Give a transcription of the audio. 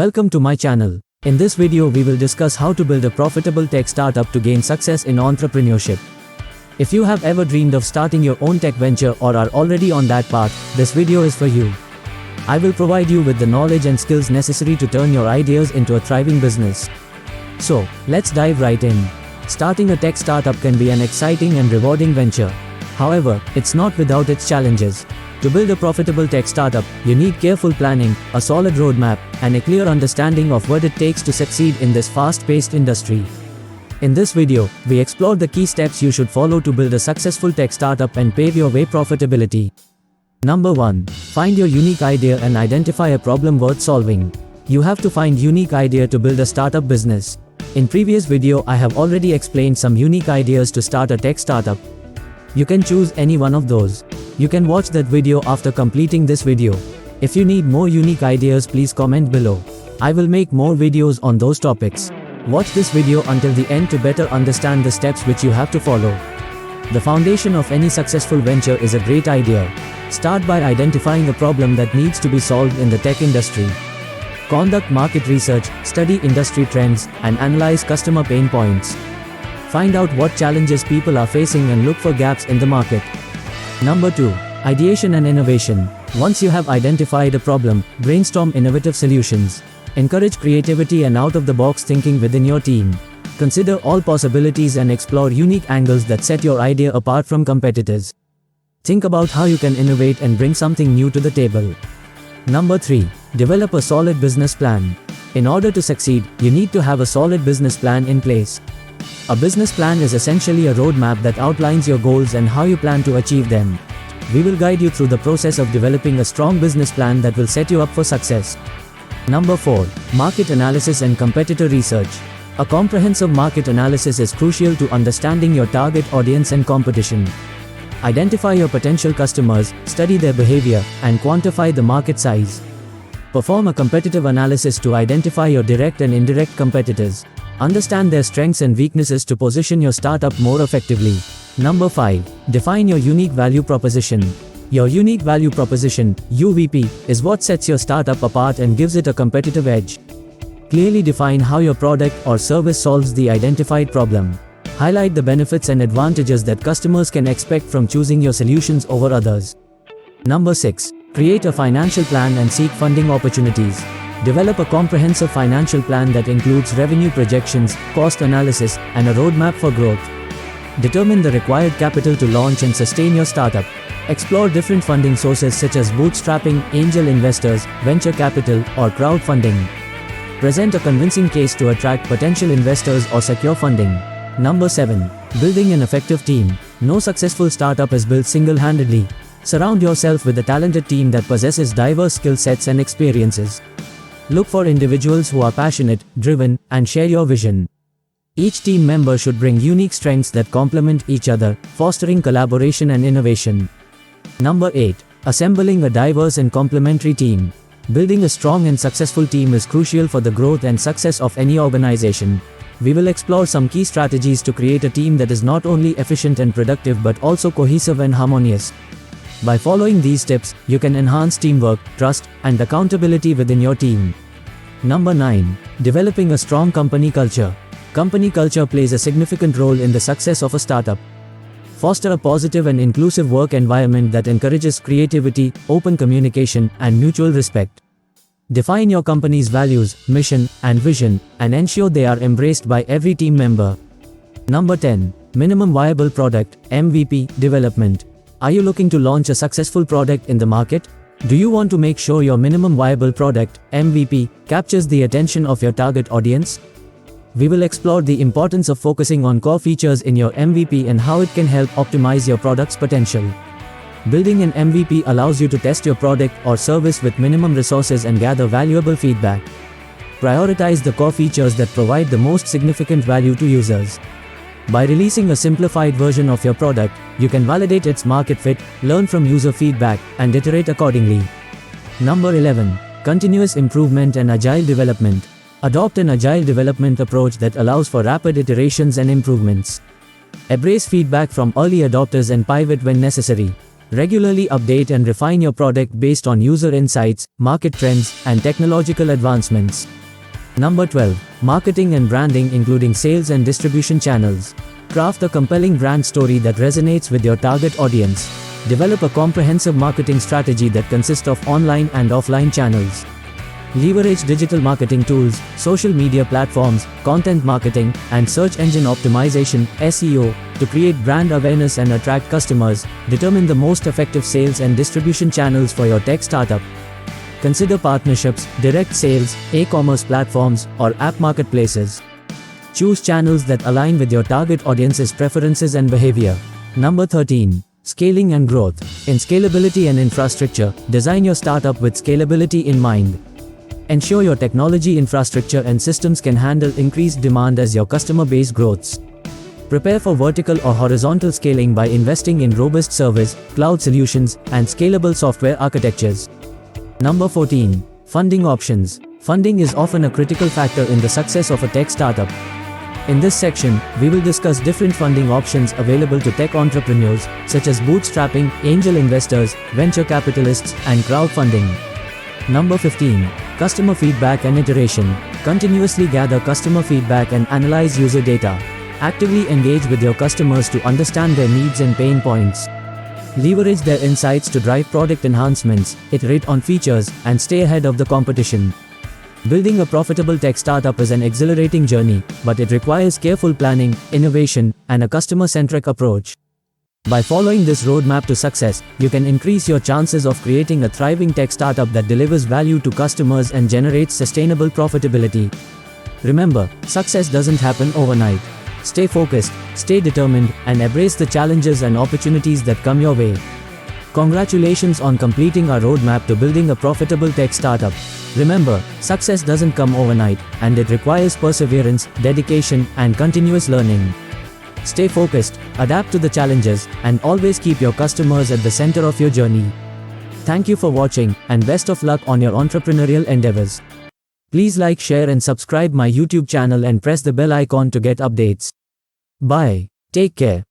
Welcome to my channel. In this video we will discuss how to build a profitable tech startup to gain success in entrepreneurship. If you have ever dreamed of starting your own tech venture or are already on that path, this video is for you. I will provide you with the knowledge and skills necessary to turn your ideas into a thriving business. So, let's dive right in. Starting a tech startup can be an exciting and rewarding venture. However, it's not without its challenges. To build a profitable tech startup, you need careful planning, a solid roadmap, and a clear understanding of what it takes to succeed in this fast-paced industry. In this video, we explore the key steps you should follow to build a successful tech startup and pave your way profitability. Number 1. Find your unique idea and identify a problem worth solving. You have to find unique idea to build a startup business. In previous video I have already explained some unique ideas to start a tech startup. You can choose any one of those. You can watch that video after completing this video. If you need more unique ideas, please comment below. I will make more videos on those topics. Watch this video until the end to better understand the steps which you have to follow. The foundation of any successful venture is a great idea. Start by identifying a problem that needs to be solved in the tech industry. Conduct market research, study industry trends, and analyze customer pain points. Find out what challenges people are facing and look for gaps in the market. Number 2. Ideation and innovation. Once you have identified a problem, brainstorm innovative solutions. Encourage creativity and out-of-the-box thinking within your team. Consider all possibilities and explore unique angles that set your idea apart from competitors. Think about how you can innovate and bring something new to the table. Number 3. Develop a solid business plan. In order to succeed, you need to have a solid business plan in place. A business plan is essentially a roadmap that outlines your goals and how you plan to achieve them. We will guide you through the process of developing a strong business plan that will set you up for success. Number 4. Market analysis and competitor research. A comprehensive market analysis is crucial to understanding your target audience and competition. Identify your potential customers, study their behavior, and quantify the market size. Perform a competitive analysis to identify your direct and indirect competitors. Understand their strengths and weaknesses to position your startup more effectively. Number 5. Define your unique value proposition. Your unique value proposition, UVP, is what sets your startup apart and gives it a competitive edge. Clearly define how your product or service solves the identified problem. Highlight the benefits and advantages that customers can expect from choosing your solutions over others. Number 6. Create a financial plan and seek funding opportunities. Develop a comprehensive financial plan that includes revenue projections, cost analysis, and a roadmap for growth. Determine the required capital to launch and sustain your startup. Explore different funding sources such as bootstrapping, angel investors, venture capital, or crowdfunding. Present a convincing case to attract potential investors or secure funding. Number 7. Building an effective team. No successful startup is built single-handedly. Surround yourself with a talented team that possesses diverse skill sets and experiences. Look for individuals who are passionate, driven, and share your vision. Each team member should bring unique strengths that complement each other, fostering collaboration and innovation. Number 8. Assembling a diverse and complementary team. Building a strong and successful team is crucial for the growth and success of any organization. We will explore some key strategies to create a team that is not only efficient and productive but also cohesive and harmonious. By following these tips, you can enhance teamwork, trust, and accountability within your team. Number 9. Developing a strong company culture. Company culture plays a significant role in the success of a startup. Foster a positive and inclusive work environment that encourages creativity, open communication, and mutual respect. Define your company's values, mission, and vision, and ensure they are embraced by every team member. Number 10. Minimum viable product, MVP, development. Are you looking to launch a successful product in the market? Do you want to make sure your minimum viable product, MVP, captures the attention of your target audience? We will explore the importance of focusing on core features in your MVP and how it can help optimize your product's potential. Building an MVP allows you to test your product or service with minimum resources and gather valuable feedback. Prioritize the core features that provide the most significant value to users. By releasing a simplified version of your product, you can validate its market fit, learn from user feedback, and iterate accordingly. Number 11. Continuous improvement and agile development. Adopt an agile development approach that allows for rapid iterations and improvements. Embrace feedback from early adopters and pivot when necessary. Regularly update and refine your product based on user insights, market trends, and technological advancements. Number 12. Marketing and branding, including sales and distribution channels. Craft a compelling brand story that resonates with your target audience. Develop a comprehensive marketing strategy that consists of online and offline channels. Leverage digital marketing tools, social media platforms, content marketing, and search engine optimization (SEO) to create brand awareness and attract customers. Determine the most effective sales and distribution channels for your tech startup. Consider partnerships, direct sales, e-commerce platforms, or app marketplaces. Choose channels that align with your target audience's preferences and behavior. Number 13. Scaling and growth. In scalability and infrastructure, design your startup with scalability in mind. Ensure your technology infrastructure and systems can handle increased demand as your customer base grows. Prepare for vertical or horizontal scaling by investing in robust service, cloud solutions, and scalable software architectures. Number 14. Funding options. Funding is often a critical factor in the success of a tech startup. In this section, we will discuss different funding options available to tech entrepreneurs, such as bootstrapping, angel investors, venture capitalists, and crowdfunding. Number 15. Customer feedback and iteration. Continuously gather customer feedback and analyze user data. Actively engage with your customers to understand their needs and pain points. Leverage their insights to drive product enhancements, iterate on features, and stay ahead of the competition. Building a profitable tech startup is an exhilarating journey, but it requires careful planning, innovation, and a customer-centric approach. By following this roadmap to success, you can increase your chances of creating a thriving tech startup that delivers value to customers and generates sustainable profitability. Remember, success doesn't happen overnight. Stay focused, stay determined, and embrace the challenges and opportunities that come your way. Congratulations on completing our roadmap to building a profitable tech startup. Remember, success doesn't come overnight, and it requires perseverance, dedication, and continuous learning. Stay focused, adapt to the challenges, and always keep your customers at the center of your journey. Thank you for watching, and best of luck on your entrepreneurial endeavors. Please like, share, and subscribe my YouTube channel and press the bell icon to get updates. Bye. Take care.